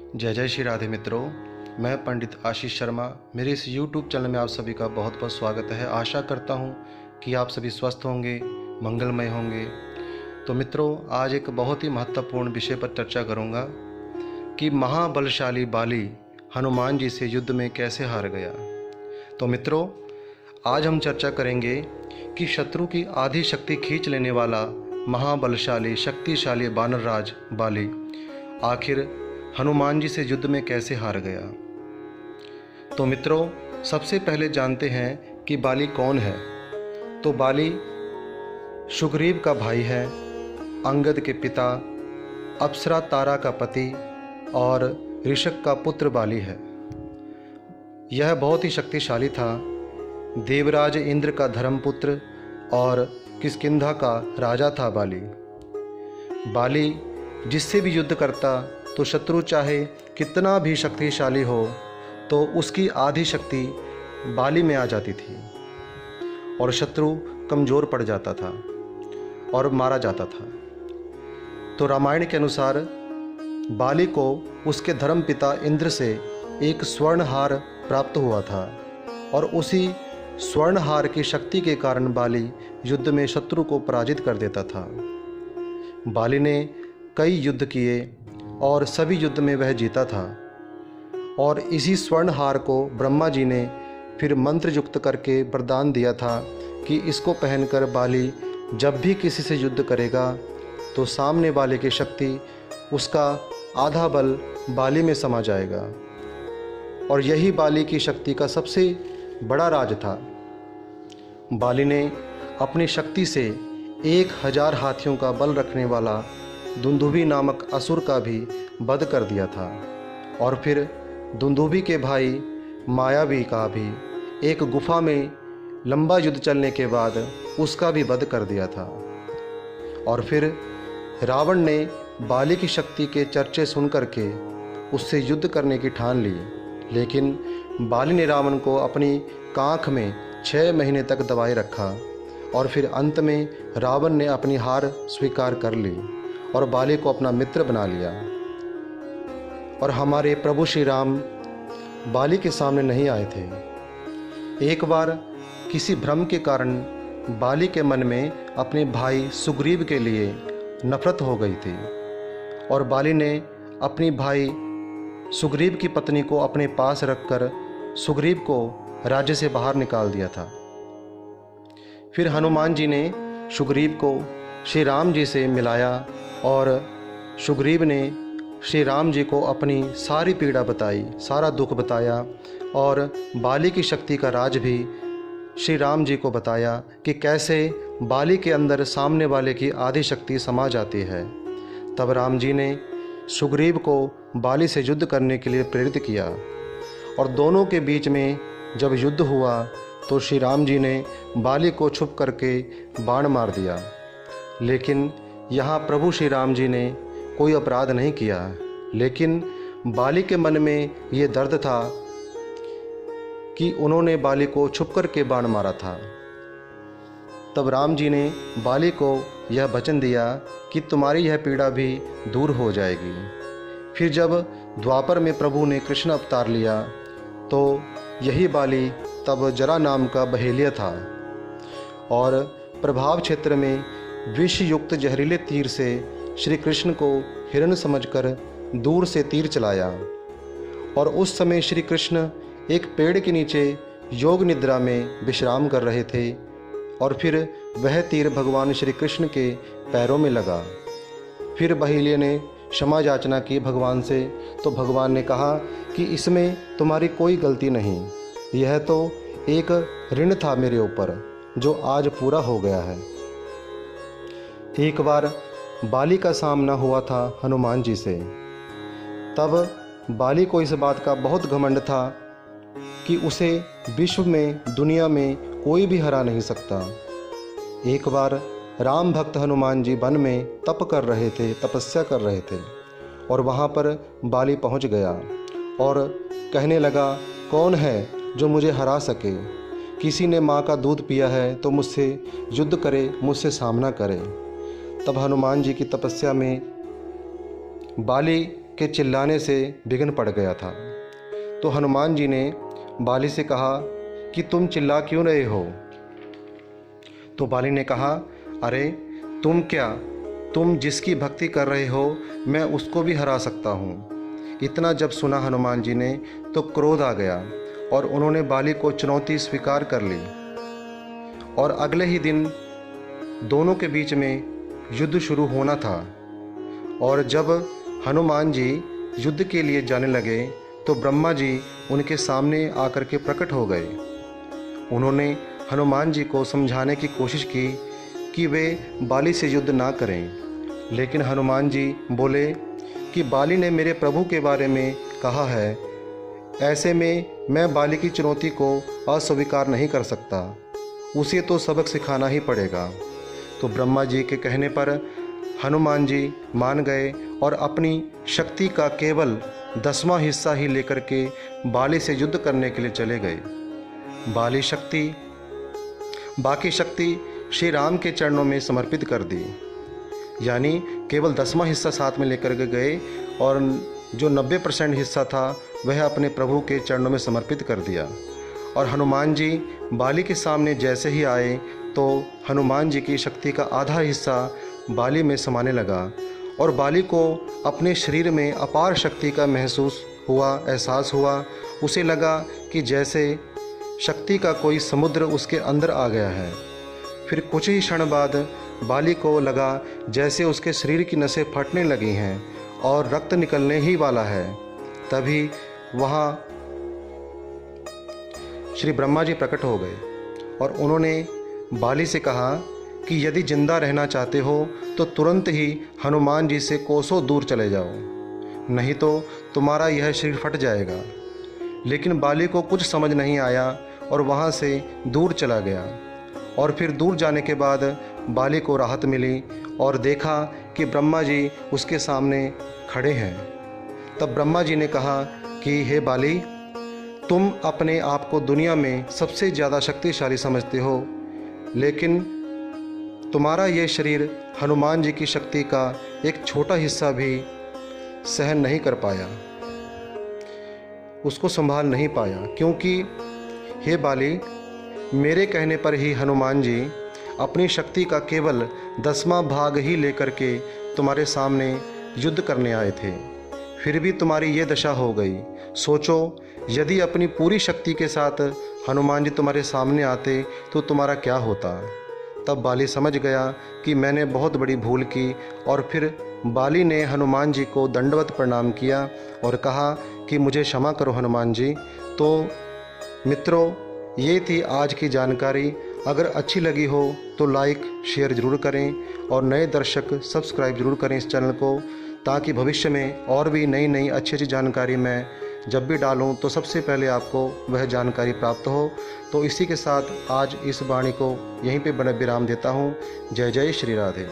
जय जय श्री राधे मित्रों, मैं पंडित आशीष शर्मा। मेरे इस YouTube चैनल में आप सभी का बहुत बहुत स्वागत है। आशा करता हूँ कि आप सभी स्वस्थ होंगे, मंगलमय होंगे। तो मित्रों, आज एक बहुत ही महत्वपूर्ण विषय पर चर्चा करूँगा कि महाबलशाली बाली हनुमान जी से युद्ध में कैसे हार गया। तो मित्रों, आज हम चर्चा करेंगे कि शत्रु की आधी शक्ति खींच लेने वाला महाबलशाली शक्तिशाली वानरराज बाली आखिर हनुमान जी से युद्ध में कैसे हार गया। तो मित्रों, सबसे पहले जानते हैं कि बाली कौन है। तो बाली सुग्रीव का भाई है, अंगद के पिता, अप्सरा तारा का पति और ऋषभ का पुत्र बाली है। यह बहुत ही शक्तिशाली था, देवराज इंद्र का धर्मपुत्र और किष्किंधा का राजा था बाली। बाली जिससे भी युद्ध करता तो शत्रु चाहे कितना भी शक्तिशाली हो तो उसकी आधी शक्ति बाली में आ जाती थी और शत्रु कमज़ोर पड़ जाता था और मारा जाता था। तो रामायण के अनुसार बाली को उसके धर्मपिता इंद्र से एक स्वर्णहार प्राप्त हुआ था और उसी स्वर्णहार की शक्ति के कारण बाली युद्ध में शत्रु को पराजित कर देता था। बाली ने कई युद्ध किए और सभी युद्ध में वह जीता था और इसी स्वर्णहार को ब्रह्मा जी ने फिर मंत्र युक्त करके वरदान दिया था कि इसको पहनकर बाली जब भी किसी से युद्ध करेगा तो सामने वाले की शक्ति, उसका आधा बल बाली में समा जाएगा। और यही बाली की शक्ति का सबसे बड़ा राज था। बाली ने अपनी शक्ति से 1000 हाथियों का बल रखने वाला दुंदुभी नामक असुर का भी वध कर दिया था और फिर दुंदुभी के भाई मायावी का भी एक गुफा में लंबा युद्ध चलने के बाद उसका भी वध कर दिया था। और फिर रावण ने बाली की शक्ति के चर्चे सुन करके उससे युद्ध करने की ठान ली, लेकिन बाली ने रावण को अपनी कांख में 6 महीने तक दबाए रखा और फिर अंत में रावण ने अपनी हार स्वीकार कर ली और बाली को अपना मित्र बना लिया। और हमारे प्रभु श्री राम बाली के सामने नहीं आए थे। एक बार किसी भ्रम के कारण बाली के मन में अपने भाई सुग्रीव के लिए नफरत हो गई थी और बाली ने अपनी भाई सुग्रीव की पत्नी को अपने पास रखकर सुग्रीव को राज्य से बाहर निकाल दिया था। फिर हनुमान जी ने सुग्रीव को श्री राम जी से मिलाया और सुग्रीव ने श्री राम जी को अपनी सारी पीड़ा बताई, सारा दुख बताया और बाली की शक्ति का राज भी श्री राम जी को बताया कि कैसे बाली के अंदर सामने वाले की आधी शक्ति समा जाती है। तब राम जी ने सुग्रीव को बाली से युद्ध करने के लिए प्रेरित किया और दोनों के बीच में जब युद्ध हुआ तो श्री राम जी ने बाली को छुप करके बाण मार दिया। लेकिन यहाँ प्रभु श्री राम जी ने कोई अपराध नहीं किया, लेकिन बाली के मन में ये दर्द था कि उन्होंने बाली को छुप कर के बाण मारा था। तब राम जी ने बाली को यह वचन दिया कि तुम्हारी यह पीड़ा भी दूर हो जाएगी। फिर जब द्वापर में प्रभु ने कृष्ण अवतार लिया तो यही बाली तब जरा नाम का बहेलिया था और प्रभाव क्षेत्र में विष युक्त जहरीले तीर से श्री कृष्ण को हिरण समझकर दूर से तीर चलाया। और उस समय श्री कृष्ण एक पेड़ के नीचे योग निद्रा में विश्राम कर रहे थे और फिर वह तीर भगवान श्री कृष्ण के पैरों में लगा। फिर बहेलिया ने क्षमा याचना की भगवान से, तो भगवान ने कहा कि इसमें तुम्हारी कोई गलती नहीं, यह तो एक ऋण था मेरे ऊपर जो आज पूरा हो गया है। एक बार बाली का सामना हुआ था हनुमान जी से। तब बाली को इस बात का बहुत घमंड था कि उसे विश्व में, दुनिया में कोई भी हरा नहीं सकता। एक बार राम भक्त हनुमान जी वन में तप कर रहे थे, तपस्या कर रहे थे और वहाँ पर बाली पहुँच गया और कहने लगा, कौन है जो मुझे हरा सके? किसी ने माँ का दूध पिया है तो मुझसे युद्ध करे, मुझसे सामना करे। तब हनुमान जी की तपस्या में बाली के चिल्लाने से विघ्न पड़ गया था। तो हनुमान जी ने बाली से कहा कि तुम चिल्ला क्यों रहे हो? तो बाली ने कहा, अरे तुम क्या, तुम जिसकी भक्ति कर रहे हो मैं उसको भी हरा सकता हूँ। इतना जब सुना हनुमान जी ने तो क्रोध आ गया और उन्होंने बाली को चुनौती स्वीकार कर ली। और अगले ही दिन दोनों के बीच में युद्ध शुरू होना था। और जब हनुमान जी युद्ध के लिए जाने लगे तो ब्रह्मा जी उनके सामने आकर के प्रकट हो गए। उन्होंने हनुमान जी को समझाने की कोशिश की कि वे बाली से युद्ध ना करें, लेकिन हनुमान जी बोले कि बाली ने मेरे प्रभु के बारे में कहा है, ऐसे में मैं बाली की चुनौती को अस्वीकार नहीं कर सकता, उसे तो सबक सिखाना ही पड़ेगा। तो ब्रह्मा जी के कहने पर हनुमान जी मान गए और अपनी शक्ति का केवल 10वां हिस्सा ही लेकर के बाली से युद्ध करने के लिए चले गए। बाकी शक्ति श्री राम के चरणों में समर्पित कर दी, यानी केवल 10वां हिस्सा साथ में लेकर के गए और जो 90% हिस्सा था वह अपने प्रभु के चरणों में समर्पित कर दिया। और हनुमान जी बाली के सामने जैसे ही आए तो हनुमान जी की शक्ति का आधा हिस्सा बाली में समाने लगा और बाली को अपने शरीर में अपार शक्ति का एहसास हुआ। उसे लगा कि जैसे शक्ति का कोई समुद्र उसके अंदर आ गया है। फिर कुछ ही क्षण बाद बाली को लगा जैसे उसके शरीर की नसें फटने लगी हैं और रक्त निकलने ही वाला है। तभी वहाँ श्री ब्रह्मा जी प्रकट हो गए और उन्होंने बाली से कहा कि यदि जिंदा रहना चाहते हो तो तुरंत ही हनुमान जी से कोसों दूर चले जाओ, नहीं तो तुम्हारा यह शरीर फट जाएगा। लेकिन बाली को कुछ समझ नहीं आया और वहाँ से दूर चला गया। और फिर दूर जाने के बाद बाली को राहत मिली और देखा कि ब्रह्मा जी उसके सामने खड़े हैं। तब ब्रह्मा जी ने कहा कि हे बाली, तुम अपने आप को दुनिया में सबसे ज़्यादा शक्तिशाली समझते हो, लेकिन तुम्हारा ये शरीर हनुमान जी की शक्ति का एक छोटा हिस्सा भी सहन नहीं कर पाया, उसको संभाल नहीं पाया। क्योंकि हे बाली, मेरे कहने पर ही हनुमान जी अपनी शक्ति का केवल 10वां भाग ही लेकर के तुम्हारे सामने युद्ध करने आए थे, फिर भी तुम्हारी ये दशा हो गई। सोचो, यदि अपनी पूरी शक्ति के साथ हनुमान जी तुम्हारे सामने आते तो तुम्हारा क्या होता। तब बाली समझ गया कि मैंने बहुत बड़ी भूल की और फिर बाली ने हनुमान जी को दंडवत प्रणाम किया और कहा कि मुझे क्षमा करो हनुमान जी। तो मित्रों, ये थी आज की जानकारी। अगर अच्छी लगी हो तो लाइक शेयर ज़रूर करें और नए दर्शक सब्सक्राइब ज़रूर करें इस चैनल को, ताकि भविष्य में और भी नई अच्छी जानकारी मैं जब भी डालूं तो सबसे पहले आपको वह जानकारी प्राप्त हो। तो इसी के साथ आज इस वाणी को यहीं पे विराम देता हूँ। जय जय श्री राधे।